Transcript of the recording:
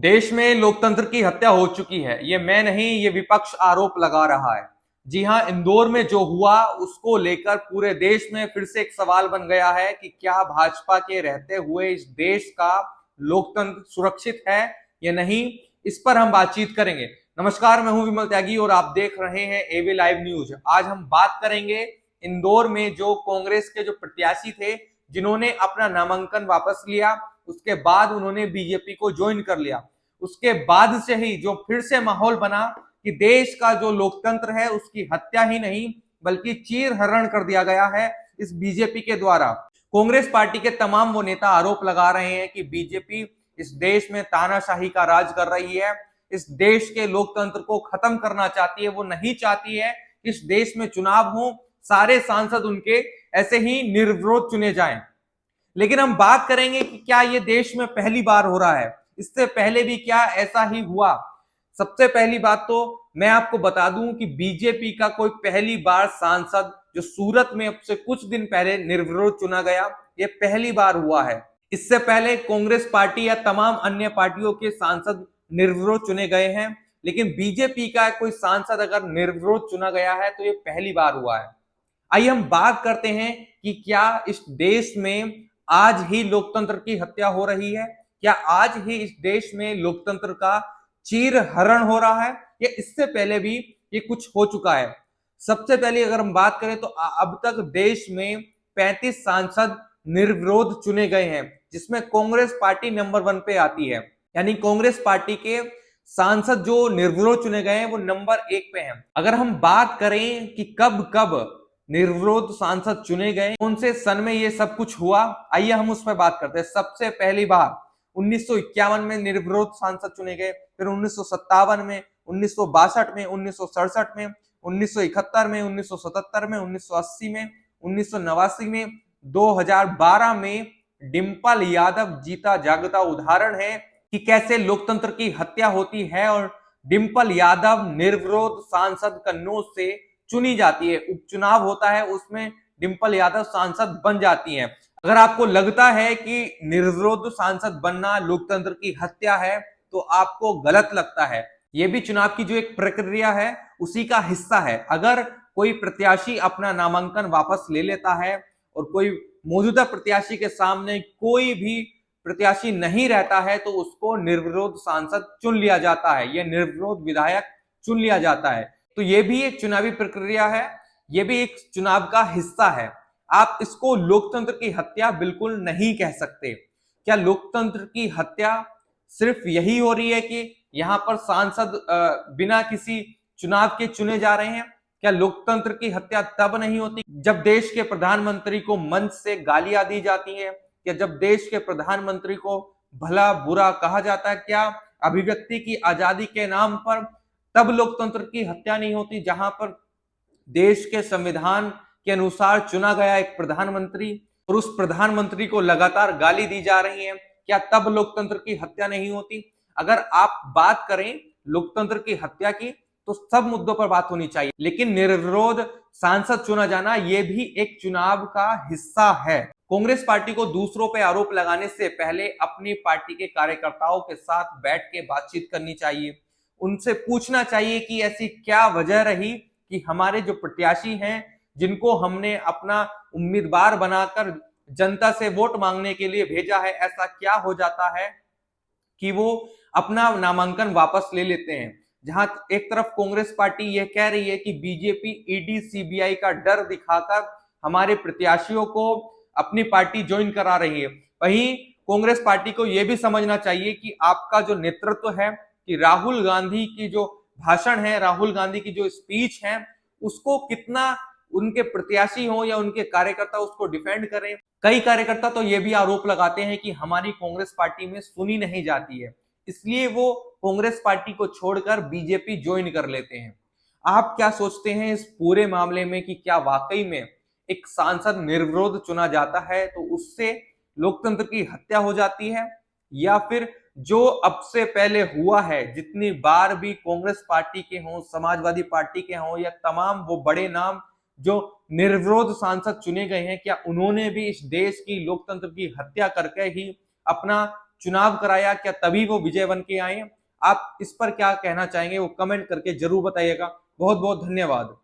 देश में लोकतंत्र की हत्या हो चुकी है। ये मैं नहीं, ये विपक्ष आरोप लगा रहा है। जी हां, इंदौर में जो हुआ उसको लेकर पूरे देश में फिर से एक सवाल बन गया है कि क्या भाजपा के रहते हुए इस देश का लोकतंत्र सुरक्षित है या नहीं। इस पर हम बातचीत करेंगे। नमस्कार, मैं हूं विमल त्यागी और आप देख रहे हैं एबी लाइव न्यूज। आज हम बात करेंगे इंदौर में जो कांग्रेस के जो प्रत्याशी थे, जिन्होंने अपना नामांकन वापस लिया, उसके बाद उन्होंने बीजेपी को ज्वाइन कर लिया। उसके बाद से ही जो फिर से माहौल बना कि देश का जो लोकतंत्र है उसकी हत्या ही नहीं बल्कि चीर हरण कर दिया गया है इस बीजेपी के द्वारा। कांग्रेस पार्टी के तमाम वो नेता आरोप लगा रहे हैं कि बीजेपी इस देश में तानाशाही का राज कर रही है, इस देश के लोकतंत्र को खत्म करना चाहती है। वो नहीं चाहती है इस देश में चुनाव हो, सारे सांसद उनके ऐसे ही निर्विरोध चुने जाएं। लेकिन हम बात करेंगे कि क्या ये देश में पहली बार हो रहा है, इससे पहले भी क्या ऐसा ही हुआ। सबसे पहली बात तो मैं आपको बता दूं कि बीजेपी का कोई पहली बार सांसद जो सूरत में अब से कुछ दिन पहले निर्विरोध चुना गया, ये पहली बार हुआ है। इससे पहले कांग्रेस पार्टी या तमाम अन्य पार्टियों के सांसद निर्विरोध चुने गए हैं, लेकिन बीजेपी का कोई सांसद अगर निर्विरोध चुना गया है तो ये पहली बार हुआ है। आइए हम बात करते हैं कि क्या इस देश में आज ही लोकतंत्र की हत्या हो रही है, क्या आज ही इस देश में लोकतंत्र का चीर हरण हो रहा है, या इससे पहले भी ये कुछ हो चुका है। सबसे पहले अगर हम बात करें तो अब तक देश में 35 सांसद निर्विरोध चुने गए हैं, जिसमें कांग्रेस पार्टी नंबर 1 पे आती है। यानी कांग्रेस पार्टी के सांसद जो निर्विरोध चुने गए हैं वो नंबर 1 पे हैं। अगर हम बात करें कि कब कब निर्विरोध सांसद चुने गए, कौन से सन में ये सब कुछ हुआ, आइए हम उस पर बात करते हैं। सबसे पहली बार 1951 में निर्विरोध सांसद चुने गए, फिर 1957 में, 1962 में, 1967 में, 1971 में, 1977 में, 1980 में, 1989 में, 2012 में डिंपल यादव जीता जागता उदाहरण है कि कैसे लोकतंत्र की हत्या होती है और डिंपल यादव निर्विरोध सांसद कन्नौज से चुनी जाती है। उपचुनाव होता है, उसमें डिंपल यादव सांसद बन जाती हैं। अगर आपको लगता है कि निर्विरोध सांसद बनना लोकतंत्र की हत्या है तो आपको गलत लगता है। यह भी चुनाव की जो एक प्रक्रिया है उसी का हिस्सा है। अगर कोई प्रत्याशी अपना नामांकन वापस ले लेता है और कोई मौजूदा प्रत्याशी के सामने कोई भी प्रत्याशी नहीं रहता है तो उसको निर्विरोध सांसद चुन लिया जाता है, यह निर्विरोध विधायक चुन लिया जाता है। तो यह भी एक चुनावी प्रक्रिया है, यह भी एक चुनाव का हिस्सा है। आप इसको लोकतंत्र की हत्या बिल्कुल नहीं कह सकते। क्या लोकतंत्र की हत्या सिर्फ यही हो रही है कि यहां पर सांसद बिना किसी चुनाव के चुने जा रहे हैं? क्या लोकतंत्र की हत्या तब नहीं होती जब देश के प्रधानमंत्री को मंच से गालियां दी जाती हैं, या जब देश के प्रधानमंत्री को भला बुरा कहा जाता है? क्या अभिव्यक्ति की आजादी के नाम पर तब लोकतंत्र की हत्या नहीं होती, जहां पर देश के संविधान के अनुसार चुना गया एक प्रधानमंत्री और उस प्रधानमंत्री को लगातार गाली दी जा रही है? क्या तब लोकतंत्र की हत्या नहीं होती? अगर आप बात करें लोकतंत्र की हत्या की तो सब मुद्दों पर बात होनी चाहिए, लेकिन निर्विरोध सांसद चुना जाना यह भी एक चुनाव का हिस्सा है। कांग्रेस पार्टी को दूसरों पर आरोप लगाने से पहले अपनी पार्टी के कार्यकर्ताओं के साथ बैठ के बातचीत करनी चाहिए। उनसे पूछना चाहिए कि ऐसी क्या वजह रही कि हमारे जो प्रत्याशी हैं, जिनको हमने अपना उम्मीदवार बनाकर जनता से वोट मांगने के लिए भेजा है, ऐसा क्या हो जाता है कि वो अपना नामांकन वापस ले लेते हैं। जहां एक तरफ कांग्रेस पार्टी यह कह रही है कि बीजेपी ईडी सीबीआई का डर दिखाकर हमारे प्रत्याशियों को अपनी पार्टी ज्वाइन करा रही है, वहीं कांग्रेस पार्टी को यह भी समझना चाहिए कि आपका जो नेतृत्व है, कि राहुल गांधी की जो भाषण है, राहुल गांधी की जो स्पीच है, उसको कितना उनके प्रत्याशी हो या उनके कार्यकर्ता उसको डिफेंड करें। कई कार्यकर्ता तो ये भी आरोप लगाते हैं कि हमारी कांग्रेस पार्टी में सुनी नहीं जाती है, इसलिए वो कांग्रेस पार्टी को छोड़कर बीजेपी ज्वाइन कर लेते हैं। आप क्या सोचते हैं इस पूरे मामले में कि क्या वाकई में एक सांसद निर्विरोध चुना जाता है तो उससे लोकतंत्र की हत्या हो जाती है, या फिर जो अब से पहले हुआ है, जितनी बार भी कांग्रेस पार्टी के हों, समाजवादी पार्टी के हों, या तमाम वो बड़े नाम जो निर्विरोध सांसद चुने गए हैं, क्या उन्होंने भी इस देश की लोकतंत्र की हत्या करके ही अपना चुनाव कराया, क्या तभी वो विजय बन के आए? आप इस पर क्या कहना चाहेंगे, वो कमेंट करके जरूर बताइएगा। बहुत बहुत धन्यवाद।